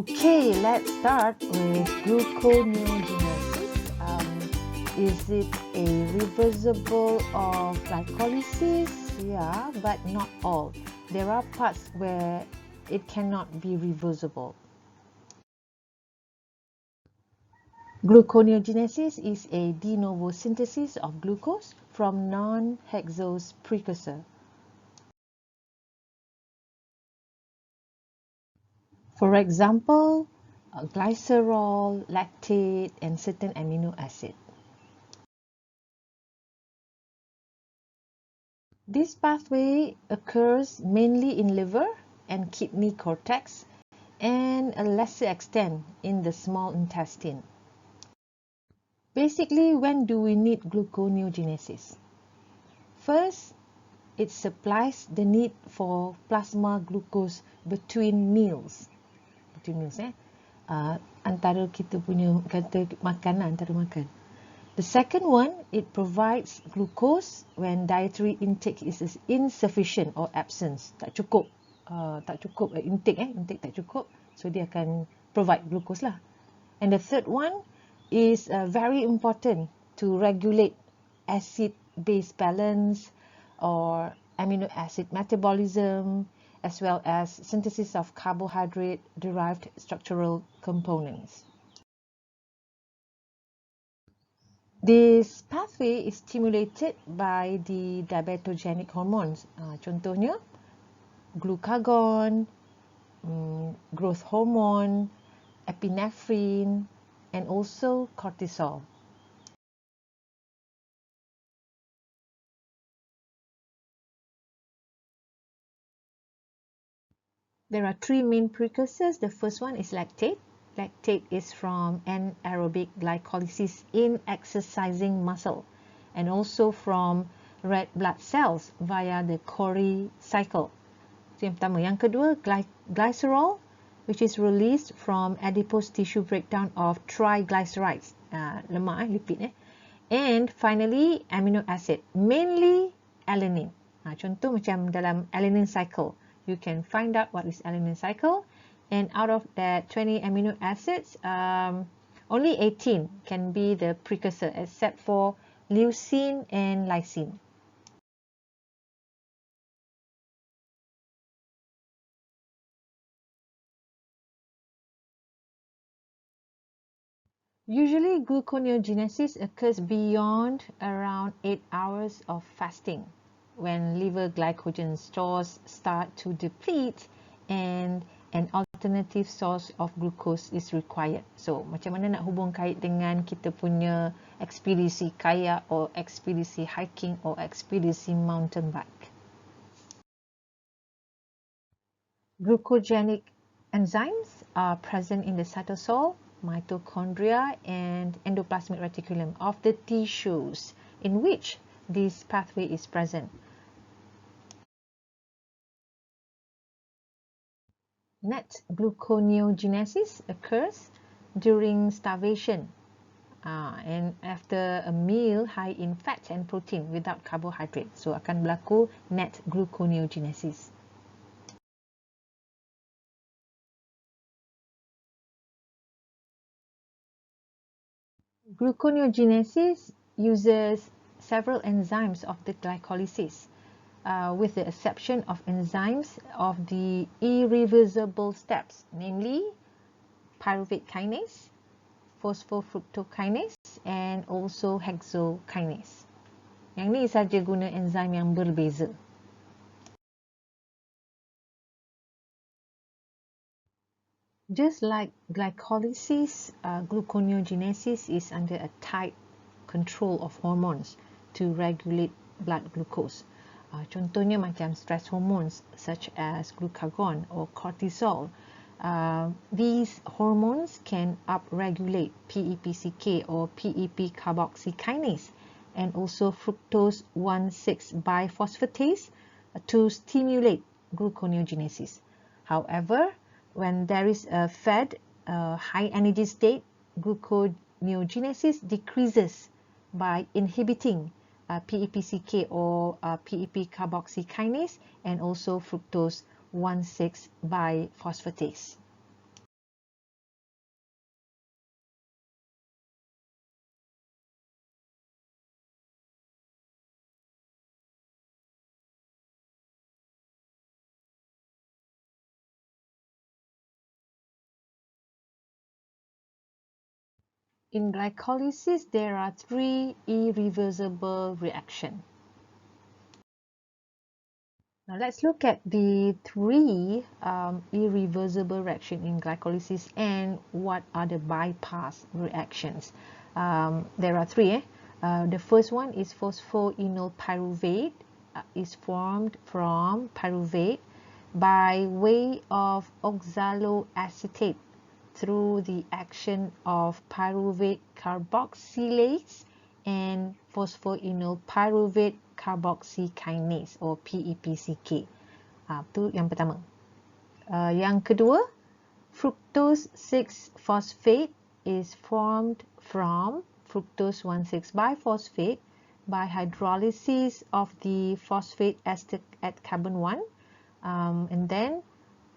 Okay, let's start with gluconeogenesis. Is it a reversible of glycolysis? Yeah, but not all. There are parts where it cannot be reversible. Gluconeogenesis is a de novo synthesis of glucose from non-hexose precursor. For example, glycerol, lactate, and certain amino acid. This pathway occurs mainly in liver and kidney cortex and a lesser extent in the small intestine. Basically, when do we need gluconeogenesis? First, it supplies the need for plasma glucose between meals. Antara kita punya kata makan lah, antara makan. The second one, it provides glucose when dietary intake is insufficient or absence. Tak cukup intake tak cukup, so dia akan provide glucose lah. And the third one is very important to regulate acid-base balance or amino acid metabolism, as well as synthesis of carbohydrate-derived structural components. This pathway is stimulated by the diabetogenic hormones. Contohnya, glucagon, growth hormone, epinephrine, and also cortisol. There are three main precursors. The first one is lactate. Lactate is from anaerobic glycolysis in exercising muscle, and also from red blood cells via the Cori cycle. Itu yang pertama. Yang kedua, glycerol, which is released from adipose tissue breakdown of triglycerides, lemak, lipid. And finally, amino acid, mainly alanine. Contoh macam dalam alanine cycle, you can find out what is alanine cycle. And out of that 20 amino acids, only 18 can be the precursor, except for leucine and lysine. Usually, gluconeogenesis occurs beyond around 8 hours of fasting, when liver glycogen stores start to deplete and an alternative source of glucose is required. So, macam mana nak hubung kait dengan kita punya ekspedisi kayak or ekspedisi hiking or ekspedisi mountain bike. Glucogenic enzymes are present in the cytosol, mitochondria, and endoplasmic reticulum of the tissues in which this pathway is present. Net gluconeogenesis occurs during starvation and after a meal high in fat and protein without carbohydrate. So, akan berlaku net gluconeogenesis. Gluconeogenesis uses several enzymes of the glycolysis, with the exception of enzymes of the irreversible steps, namely pyruvate kinase, phosphofructokinase, and also hexokinase. Yang ni saja guna enzim yang berbeza. Just like glycolysis, gluconeogenesis is under a tight control of hormones to regulate blood glucose. Contohnya macam stress hormones such as glucagon or cortisol. These hormones can upregulate PEPCK or PEP carboxykinase and also fructose 1,6 biphosphatase to stimulate gluconeogenesis. However, when there is a fed high energy state, gluconeogenesis decreases by inhibiting PEPCK or PEP carboxykinase and also fructose 1,6 biphosphatase. In glycolysis, there are 3 irreversible reactions. Now let's look at the 3 irreversible reactions in glycolysis and what are the bypass reactions. There are 3. The first one is phosphoenol pyruvate is formed from pyruvate by way of oxaloacetate through the action of pyruvate carboxylase and phosphoenol pyruvate carboxykinase or PEPCK. Itu yang pertama. Yang kedua, fructose 6-phosphate is formed from fructose 1,6-biphosphate by hydrolysis of the phosphate ester at carbon 1, and then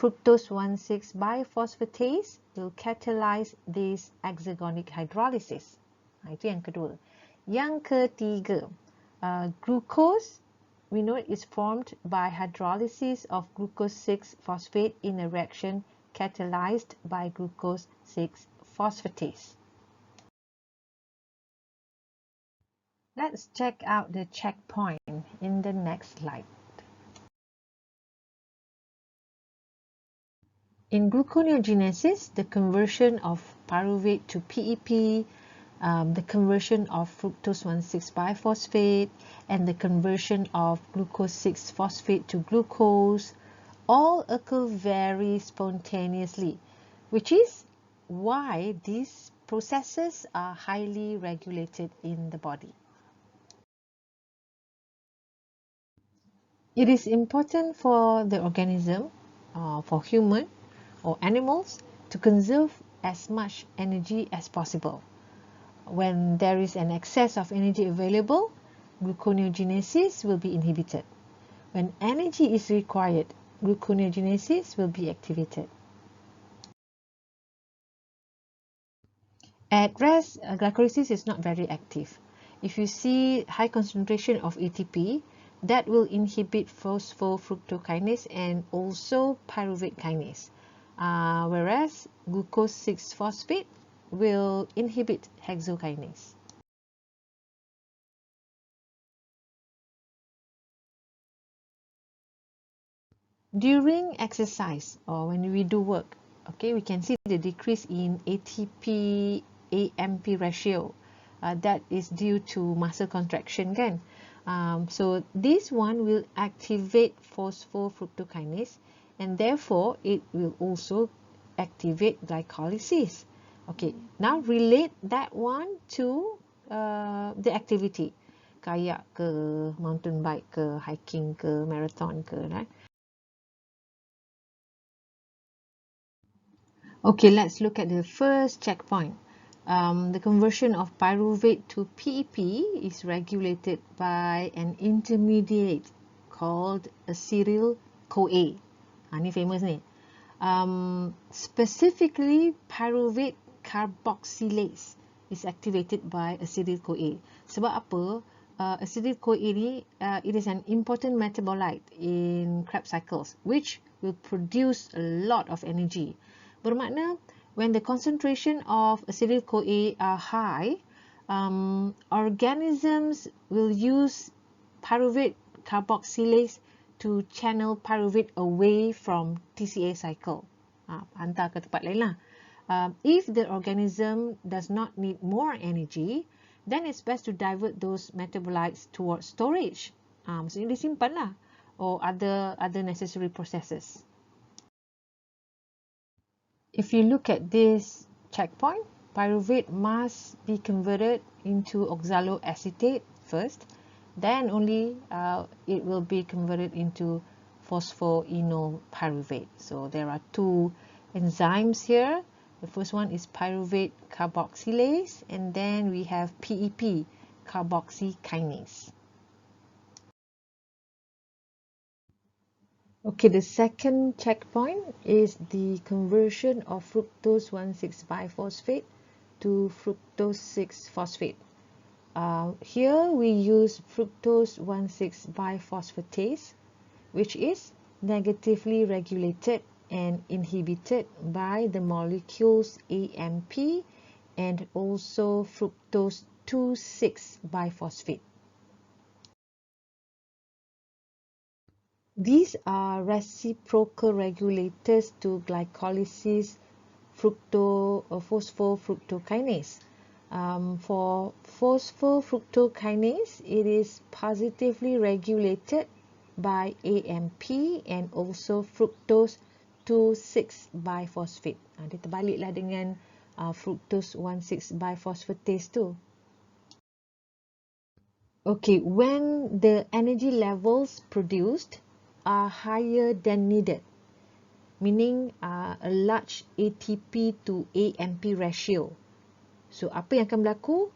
fructose 1,6-biphosphatase will catalyze this hexagonic hydrolysis. Itu yang kedua. Yang ketiga, glucose, we know it is formed by hydrolysis of glucose 6-phosphate in a reaction catalyzed by glucose 6-phosphatase. Let's check out the checkpoint in the next slide. In gluconeogenesis, the conversion of pyruvate to PEP, the conversion of fructose 1,6-biphosphate, and the conversion of glucose 6-phosphate to glucose all occur very spontaneously, which is why these processes are highly regulated in the body. It is important for the organism, for human or animals, to conserve as much energy as possible. When there is an excess of energy available, gluconeogenesis will be inhibited. When energy is required, gluconeogenesis will be activated. At rest, glycolysis is not very active. If you see high concentration of ATP, that will inhibit phosphofructokinase and also pyruvate kinase. Whereas glucose 6-phosphate will inhibit hexokinase. During exercise or when we do work, okay, we can see the decrease in ATP AMP ratio. That is due to muscle contraction, kan? So this one will activate phosphofructokinase, and therefore it will also activate glycolysis. Okay, now relate that one to the activity, kayak ke, mountain bike ke, hiking ke, marathon ke, right? Okay, let's look at the first checkpoint. The conversion of pyruvate to PEP is regulated by an intermediate called acetyl-CoA. Ini famous ni. Specifically, pyruvate carboxylase is activated by acetyl-CoA. Sebab apa? Acetyl-CoA ni, it is an important metabolite in Krebs cycles, which will produce a lot of energy. Bermakna, when the concentration of acetyl-CoA are high, organisms will use pyruvate carboxylase to channel pyruvate away from TCA cycle. Hantar ke tempat lain lah. If the organism does not need more energy, then it's best to divert those metabolites towards storage. Maksudnya disimpan lah, or other necessary processes. If you look at this checkpoint, pyruvate must be converted into oxaloacetate first, then only it will be converted into phosphoenol pyruvate. So there are 2 enzymes here. The first one is pyruvate carboxylase, and then we have PEP, carboxykinase. Okay, the second checkpoint is the conversion of fructose 1,6-biphosphate to fructose 6-phosphate. Here we use fructose 1,6-biphosphatase, which is negatively regulated and inhibited by the molecules AMP and also fructose 2,6 biphosphate. These are reciprocal regulators to glycolysis phosphofructokinase. For phosphofructokinase, it is positively regulated by AMP and also fructose 2,6 biphosphate. Dia terbaliklah dengan fructose 1,6 biphosphatase tu. Okay, when the energy levels produced are higher than needed, meaning a large ATP to AMP ratio. So, apa yang akan berlaku?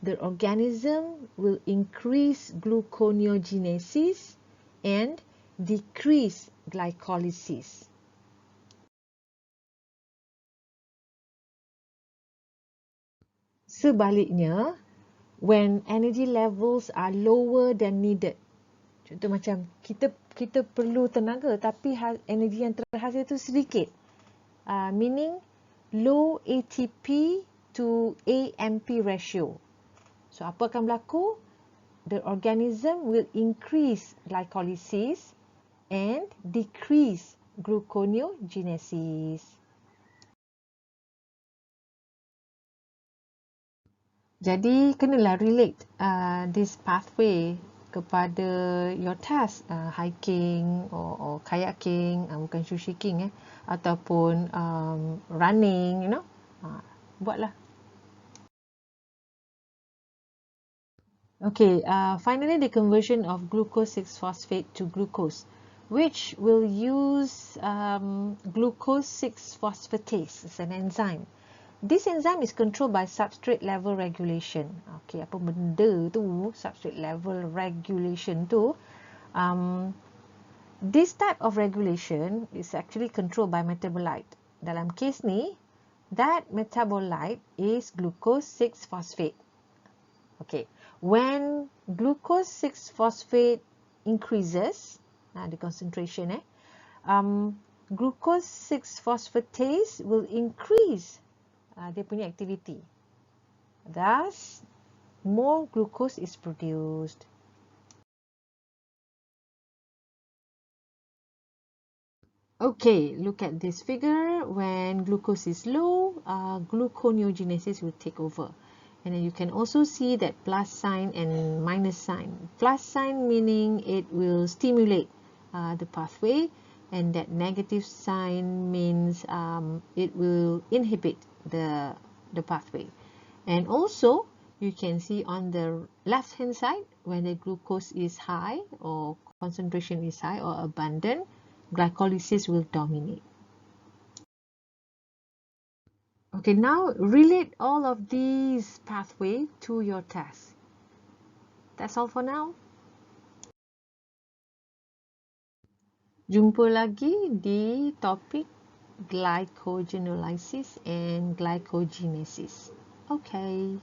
The organism will increase gluconeogenesis and decrease glycolysis. Sebaliknya, when energy levels are lower than needed. Contoh macam kita perlu tenaga tapi energi yang terhasil itu sedikit. Meaning low ATP to AMP ratio. So apa akan berlaku? The organism will increase glycolysis and decrease gluconeogenesis. Jadi kenalah relate this pathway kepada your task, hiking or kayaking, bukan sushiking ataupun running, you know, buatlah. Okay, finally the conversion of glucose 6-phosphate to glucose, which will use glucose 6-phosphatase as an enzyme. This enzyme is controlled by substrate level regulation. Okay, apa benda tu substrate level regulation tu? This type of regulation is actually controlled by metabolite. Dalam case ni, that metabolite is glucose 6-phosphate. Okay, when glucose 6-phosphate increases, the concentration, glucose 6-phosphatase will increase dia punya activity. Thus, more glucose is produced. Okay, look at this figure. When glucose is low, gluconeogenesis will take over. And then you can also see that plus sign and minus sign. Plus sign meaning it will stimulate the pathway, and that negative sign means it will inhibit the pathway. And also, you can see on the left hand side, when the glucose is high or concentration is high or abundant, glycolysis will dominate. Okay, now relate all of these pathways to your task. That's all for now. Jumpa lagi di topik glycogenolysis and glycogenesis. Okay.